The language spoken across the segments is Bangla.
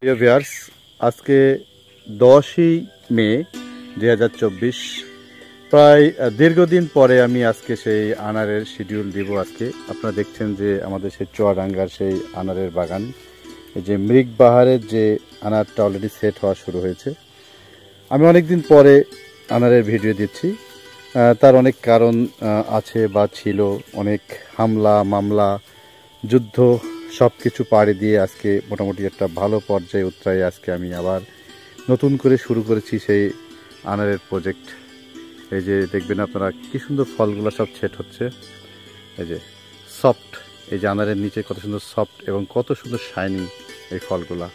প্রিয় ভিউয়ার্স, আজকে 10ই মে 2024, প্রায় দীর্ঘদিন পরে আমি আজকে সেই আনারের শিডিউল দিব। আজকে আপনারা দেখছেন যে আমাদের সেই চুয়াডাঙ্গার সেই আনারের বাগান, এই যে মৃগবাহারের যে আনারটা অলরেডি সেট হওয়া শুরু হয়েছে। আমি অনেকদিন পরে আনারের ভিডিও দিচ্ছি, তার অনেক কারণ আছে বা ছিল। অনেক হামলা মামলা যুদ্ধ সব কিছু পাড়ি দিয়ে আজকে মোটামুটি একটা ভালো পর্যায়ে উতরাই আজকে আমি আবার নতুন করে শুরু করেছি সেই আনারের প্রজেক্ট। এই যে দেখবেন আপনারা কি সুন্দর ফলগুলো সব সেট হচ্ছে, এই যে সফট, এই যে আনারের নিচে কত সুন্দর সফট এবং কত সুন্দর শাইনিং এই ফলগুলা।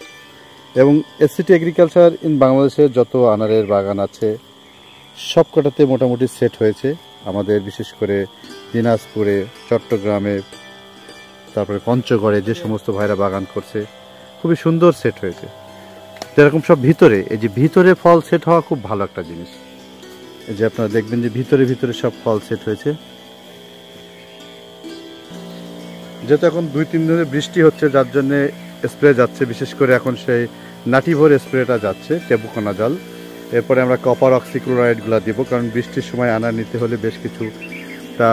এবং এসসিটি এগ্রিকালচার ইন বাংলাদেশে যত আনারের বাগান আছে সব কটাতে মোটামুটি সেট হয়েছে। আমাদের বিশেষ করে দিনাজপুরে, চট্টগ্রামে, তারপরে পঞ্চগড়ে যে সমস্ত ভাইরা বাগান করছে খুবই সুন্দর সেট হয়েছে। যেরকম সব ভিতরে, এই যে ভিতরে ফল সেট হওয়া খুব ভালো একটা জিনিস। এই যে আপনারা দেখবেন যে ভিতরে ভিতরে সব ফল সেট হয়েছে। যেহেতু এখন 2-3 দিনে বৃষ্টি হচ্ছে, যার জন্য স্প্রে যাচ্ছে, বিশেষ করে এখন সেই নাটিভোর স্প্রেটা যাচ্ছে, টেবুকোনাজল। এরপরে আমরা কপার অক্সিক্লোরাইডগুলো দিব, কারণ বৃষ্টির সময় আনার নিতে হলে বেশ কিছু, তা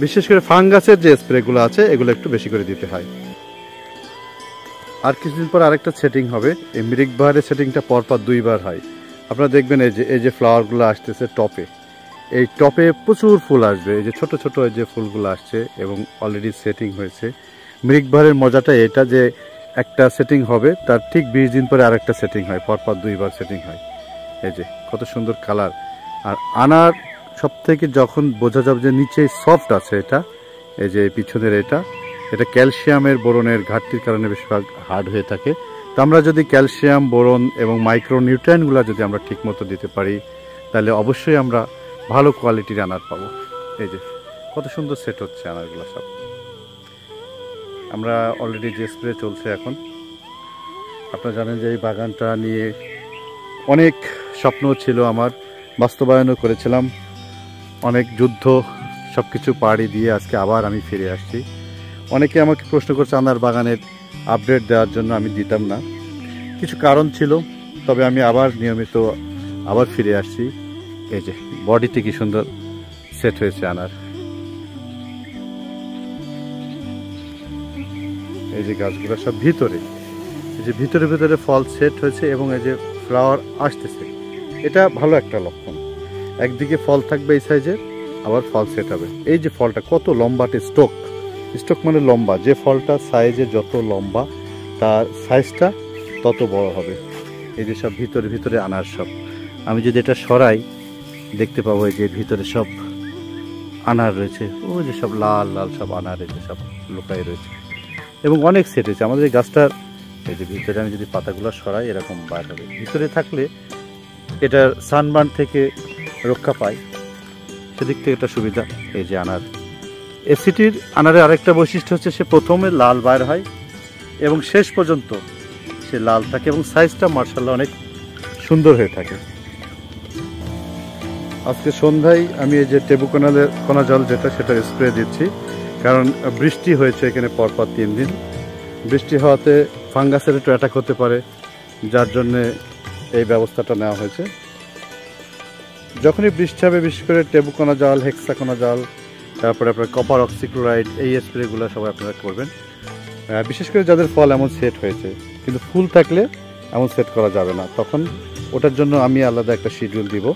বিশেষ করে ফাঙ্গাসের যে স্প্রেগুলো আছে এগুলো একটু বেশি করে দিতে হয়। আর কিছুদিন পর আরেকটা সেটিং হবে, এই মৃগবাহারের সেটিংটা পরপর 2 বার হয়। আপনারা দেখবেন এই যে ফ্লাওয়ারগুলো আসতেছে টপে, এই টপে প্রচুর ফুল আসবে। এই যে ছোট ছোট এই যে ফুলগুলো আসছে এবং অলরেডি সেটিং হয়েছে। মৃগবাহারের মজাটা এটা যে একটা সেটিং হবে, তার ঠিক 20 দিন পরে আরেকটা সেটিং হয়, পরপর 2 বার সেটিং হয়। এই যে কত সুন্দর কালার। আর আনার সব থেকে যখন বোঝা যাবে যে নিচে সফট আছে, এটা এই যে পিছনের এটা ক্যালসিয়ামের বোরনের ঘাটতির কারণে বেশিরভাগ হার্ড হয়ে থাকে। তো আমরা যদি ক্যালসিয়াম, বোরন এবং মাইক্রোনিউট্রিয়েন্টগুলো যদি আমরা ঠিকমতো দিতে পারি, তাহলে অবশ্যই আমরা ভালো কোয়ালিটির আনার পাবো। এই যে কত সুন্দর সেট হচ্ছে আনারগুলো সব। আমরা অলরেডি যে স্প্রে চলছে এখন, আপনারা জানেন যে এই বাগানটা নিয়ে অনেক স্বপ্ন ছিল আমার, বাস্তবায়নও করেছিলাম। অনেক যুদ্ধ সব কিছু পাড়ি দিয়ে আজকে আবার আমি ফিরে আসছি। অনেকে আমাকে প্রশ্ন করছে আনার বাগানের আপডেট দেওয়ার জন্য, আমি দিতাম না, কিছু কারণ ছিল। তবে আমি আবার নিয়মিত আবার ফিরে আসছি। এই যে বডিতে কি সুন্দর সেট হয়েছে আনার। এই যে গাছগুলো সব ভিতরে, এই যে ভিতরে ভিতরে ফল সেট হয়েছে এবং এই যে ফ্লাওয়ার আসতেছে, এটা ভালো একটা লক্ষণ। একদিকে ফল থাকবে এই সাইজের, আবার ফল সেট হবে। এই যে ফলটা কত লম্বাটে, স্টক মানে লম্বা, যে ফলটা সাইজে যত লম্বা তার সাইজটা তত বড় হবে। এই যে সব ভিতরে ভিতরে আনার সব, আমি যদি এটা সরাই দেখতে পাবো এই যে ভিতরে সব আনার রয়েছে। ও যে সব লাল লাল সব আনার এই যে সব লুকাই রয়েছে এবং অনেক সেট হয়েছে আমাদের এই গাছটার। এই যে ভিতরে আমি যদি পাতাগুলো সরাই এরকম বার হবে, ভিতরে থাকলে এটার সানবার্ন থেকে রক্ষা পায়, সেদিক থেকে একটা সুবিধা। এই যে আনার, এসিটির আনারের আরেকটা বৈশিষ্ট্য হচ্ছে সে প্রথমে লাল বার হয় এবং শেষ পর্যন্ত সে লাল থাকে এবং সাইজটা মার্শাল্লাহ অনেক সুন্দর হয়ে থাকে। আজকে সন্ধ্যায় আমি এই যে টেবুকোনাজল যেটা, সেটা স্প্রে দিচ্ছি, কারণ বৃষ্টি হয়েছে এখানে পরপর 3 দিন। বৃষ্টি হওয়াতে ফাঙ্গাসের একটু অ্যাটাক হতে পারে, যার জন্যে এই ব্যবস্থাটা নেওয়া হয়েছে। যখনই বৃষ্টি হবে বিশেষ করে টেবুকোনাজল, হেক্সাকোনাজল, তারপরে আপনার কপার অক্সিক্লোরাইড, এই স্প্রেগুলো সবাই আপনারা করবেন। বিশেষ করে যাদের ফল এমন সেট হয়েছে, কিন্তু ফুল থাকলে এমন সেট করা যাবে না, তখন ওটার জন্য আমি আলাদা একটা শিডিউল দিব।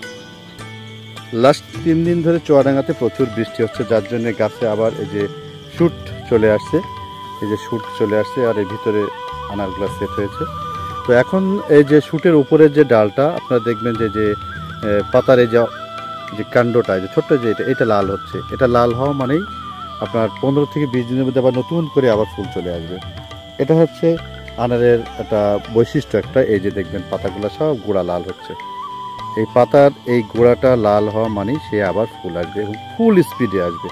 লাস্ট 3 দিন ধরে চুয়াডাঙ্গাতে প্রচুর বৃষ্টি হচ্ছে, যার জন্য গাছে আবার এই যে শুট চলে আসছে, এই যে শুট চলে আসছে আর এই ভিতরে আনারগুলো সেট হয়েছে। তো এখন এই যে শুটের উপরের যে ডালটা আপনারা দেখবেন যে পাতার এই যে কাণ্ডটা, যে ছোট্ট যে এটা লাল হচ্ছে, এটা লাল হওয়া মানেই আপনার 15 থেকে 20 দিনের মধ্যে আবার নতুন করে আবার ফুল চলে আসবে। এটা হচ্ছে আনারের একটা বৈশিষ্ট্য একটা। এই যে দেখবেন পাতাগুলো সব গোড়া লাল হচ্ছে, এই পাতার এই গোড়াটা লাল হওয়া মানেই সে আবার ফুল আসবে এবং ফুল স্পিডে আসবে।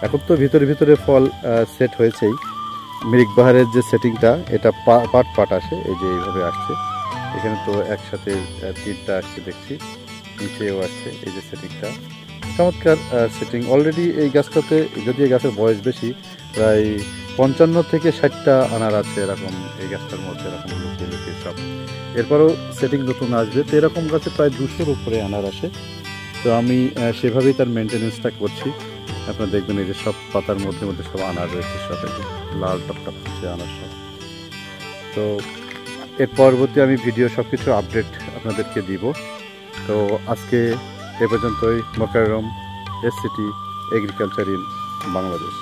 এখন তো ভিতরে ভিতরে ফল সেট হয়েছেই। মৃগবাহারের যে সেটিংটা, এটা পাট আসে, এই যে এইভাবে আসছে। এখানে তো একসাথে 3টা আসছে দেখছি, নিচেও আসছে। এই যে সেটিংটা চমৎকার সেটিং। অলরেডি এই গাছটাতে, যদি এই গাছের বয়স বেশি, প্রায় 55 থেকে 60টা আনার আছে এরকম এই গাছটার মধ্যে, এরকম লুকিয়ে লুকিয়ে সব। এরপরও সেটিং নতুন আসবে, তো এরকম গাছে প্রায় 200-র উপরে আনার আসে। তো আমি সেভাবেই তার মেনটেনেন্সটা করছি। আপনারা দেখবেন এই যে সব পাতার মধ্যে মধ্যে সব আনার রয়েছে, সব এই যে লাল টকটক হচ্ছে আনার সব। তো এর পরবর্তী আমি ভিডিও সব কিছু আপডেট আপনাদেরকে দিব। তো আজকে এ পর্যন্তই। Mokarram, SCT agriculture in Bangladesh.